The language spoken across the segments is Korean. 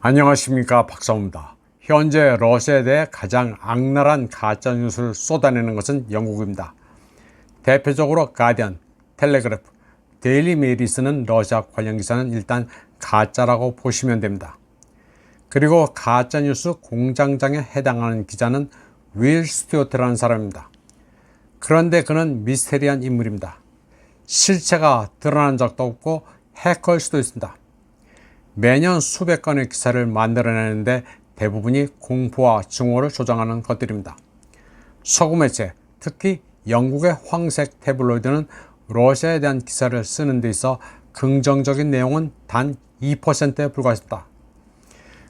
안녕하십니까, 박사입니다. 현재 러시아에 대해 가장 악랄한 가짜뉴스를 쏟아내는 것은 영국입니다. 대표적으로 가디언, 텔레그래프, 데일리 메일이 쓰는 러시아 관련 기사는 일단 가짜라고 보시면 됩니다. 그리고 가짜뉴스 공장장에 해당하는 기자는 윌 스튜어트라는 사람입니다. 그런데 그는 미스테리한 인물입니다. 실체가 드러난 적도 없고 해커일 수도 있습니다. 매년 수백 건의 기사를 만들어내는데 대부분이 공포와 증오를 조장하는 것들입니다. 서구 매체, 특히 영국의 황색 태블로이드는 러시아에 대한 기사를 쓰는 데 있어 긍정적인 내용은 단 2%에 불과했습니다.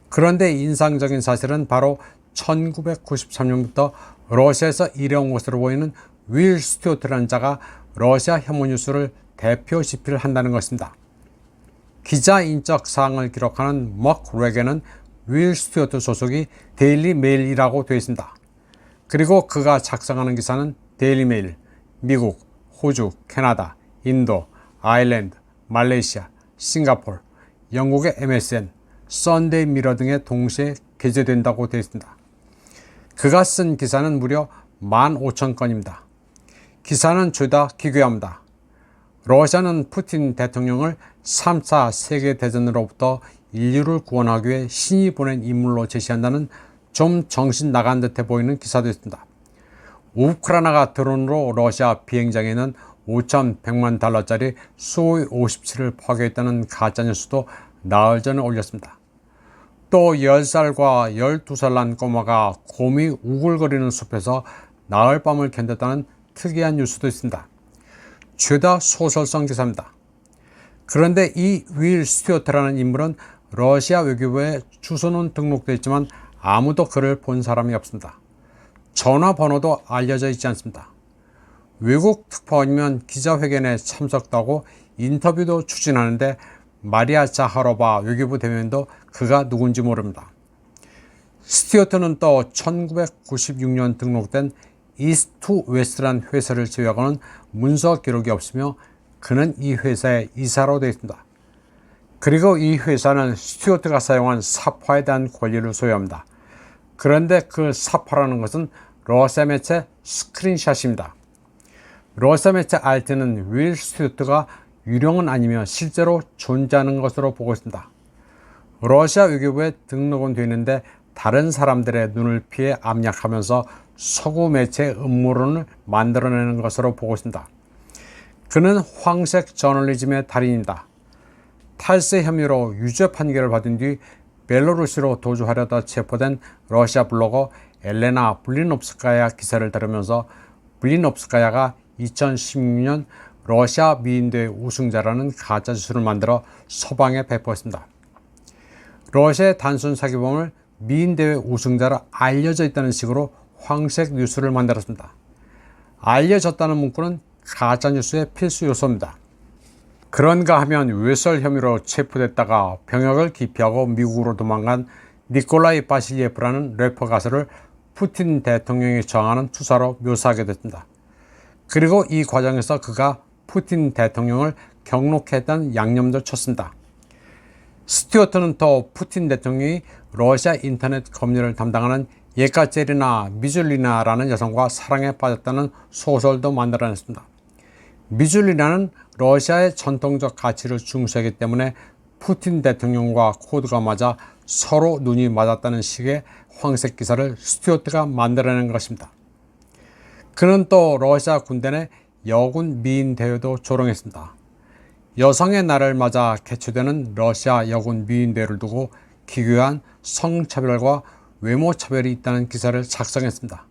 그런데 인상적인 사실은 바로 1993년부터 러시아에서 일해온 것으로 보이는 윌 스튜어트라는 자가 러시아 혐오 뉴스를 대표 집필을 한다는 것입니다. 기자 인적 사항을 기록하는 막 레게는 윌 스튜어트 소속이 데일리 메일이라고 되어 있습니다. 그리고 그가 작성하는 기사는 데일리 메일, 미국, 호주, 캐나다, 인도, 아일랜드, 말레이시아, 싱가포르, 영국의 MSN, 썬데이 미러 등에 동시에 게재된다고 되어 있습니다. 그가 쓴 기사는 무려 15,000건입니다. 기사는 죄다 기괴합니다. 러시아는 푸틴 대통령을 3차 세계대전으로부터 인류를 구원하기 위해 신이 보낸 인물로 제시한다는 좀 정신 나간 듯해 보이는 기사도 있습니다. 우크라이나가 드론으로 러시아 비행장에는 5,100만 달러짜리 수호이 57을 파괴했다는 가짜뉴스도 나흘 전에 올렸습니다. 또 10살과 12살 난 꼬마가 곰이 우글거리는 숲에서 나흘 밤을 견뎠다는 특이한 뉴스도 있습니다. 죄다 소설성 기사입니다. 그런데 이 윌 스튜어트라는 인물은 러시아 외교부에 주소는 등록되어 있지만 아무도 그를 본 사람이 없습니다. 전화번호도 알려져 있지 않습니다. 외국 특파원이면 기자회견에 참석도 하고 인터뷰도 추진하는데 마리아 자하로바 외교부 대변인도 그가 누군지 모릅니다. 스튜어트는 또 1996년 등록된 이스트 웨스트란 회사를 제외하고는 문서 기록이 없으며 그는 이 회사의 이사로 되어 있습니다. 그리고 이 회사는 스튜어트가 사용한 사파에 대한 권리를 소유합니다. 그런데 그 사파라는 것은 러시아 매체 스크린샷입니다. 러시아 매체 RT는 윌 스튜어트가 유령은 아니며 실제로 존재하는 것으로 보고 있습니다. 러시아 외교부에 등록은 되어 있는데 다른 사람들의 눈을 피해 압력하면서 서구 매체의 음모론을 만들어내는 것으로 보고 있습니다. 그는 황색 저널리즘의 달인입니다. 탈세 혐의로 유죄 판결을 받은 뒤 벨로루시로 도주하려다 체포된 러시아 블로거 엘레나 블리novska야 기사를 다루면서 블리novska야가 2016년 러시아 미인대회 우승자라는 가짜뉴스를 만들어 서방에 배포했습니다. 러시아의 단순 사기범을 미인대회 우승자로 알려져 있다는 식으로 황색 뉴스를 만들었습니다. 알려졌다는 문구는 가짜뉴스의 필수 요소입니다. 그런가 하면 외설 혐의로 체포됐다가 병역을 기피하고 미국으로 도망간 니콜라이 바실리예프라는 래퍼 가수를 푸틴 대통령이 저항하는 투사로 묘사하게 됐습니다. 그리고 이 과정에서 그가 푸틴 대통령을 경록했다는 양념도 쳤습니다. 스튜어트는 또 푸틴 대통령이 러시아 인터넷 검열을 담당하는 예카제리나 미줄리나라는 여성과 사랑에 빠졌다는 소설도 만들어냈습니다. 미줄리나는 러시아의 전통적 가치를 중시하기 때문에 푸틴 대통령과 코드가 맞아 서로 눈이 맞았다는 식의 황색 기사를 스튜어트가 만들어낸 것입니다. 그는 또 러시아 군대 내 여군 미인 대회도 조롱했습니다. 여성의 날을 맞아 개최되는 러시아 여군 미인 대회를 두고 기괴한 성차별과 외모차별이 있다는 기사를 작성했습니다.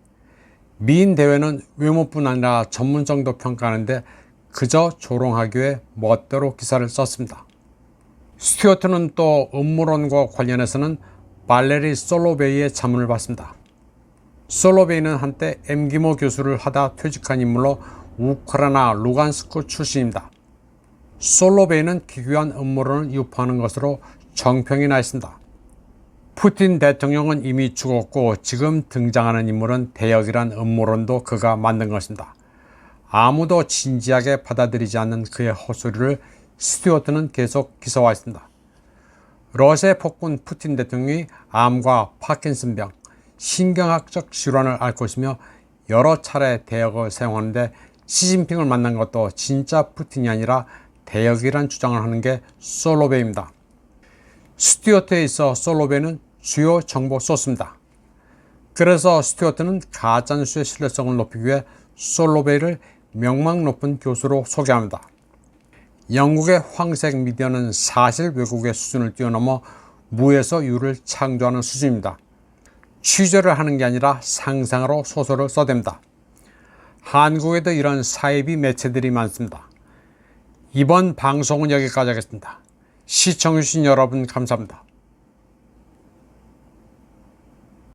미인 대회는 외모뿐 아니라 전문성도 평가하는데 그저 조롱하기 위해 멋대로 기사를 썼습니다. 스튜어트는 또 음모론과 관련해서는 발레리 솔로베이의 자문을 받습니다. 솔로베이는 한때 엠기모 교수를 하다 퇴직한 인물로 우크라이나 루간스크 출신입니다. 솔로베이는 기괴한 음모론을 유포하는 것으로 정평이 나 있습니다. 푸틴 대통령은 이미 죽었고 지금 등장하는 인물은 대역이란 음모론도 그가 만든 것입니다. 아무도 진지하게 받아들이지 않는 그의 헛소리를 스튜어트는 계속 기사화했습니다. 러시아의 폭군 푸틴 대통령이 암과 파킨슨병, 신경학적 질환을 앓고 있으며 여러 차례 대역을 사용하는데 시진핑을 만난 것도 진짜 푸틴이 아니라 대역이란 주장을 하는 게 솔로베이입니다. 스튜어트에 있어 솔로베이는 주요 정보 소스입니다. 그래서 스튜어트는 가짜뉴스의 신뢰성을 높이기 위해 솔로베이를 명망 높은 교수로 소개합니다. 영국의 황색 미디어는 사실 왜곡의 수준을 뛰어넘어 무에서 유를 창조하는 수준입니다. 취재를 하는 게 아니라 상상으로 소설을 써댑니다. 한국에도 이런 사이비 매체들이 많습니다. 이번 방송은 여기까지 하겠습니다. 시청해주신 여러분 감사합니다.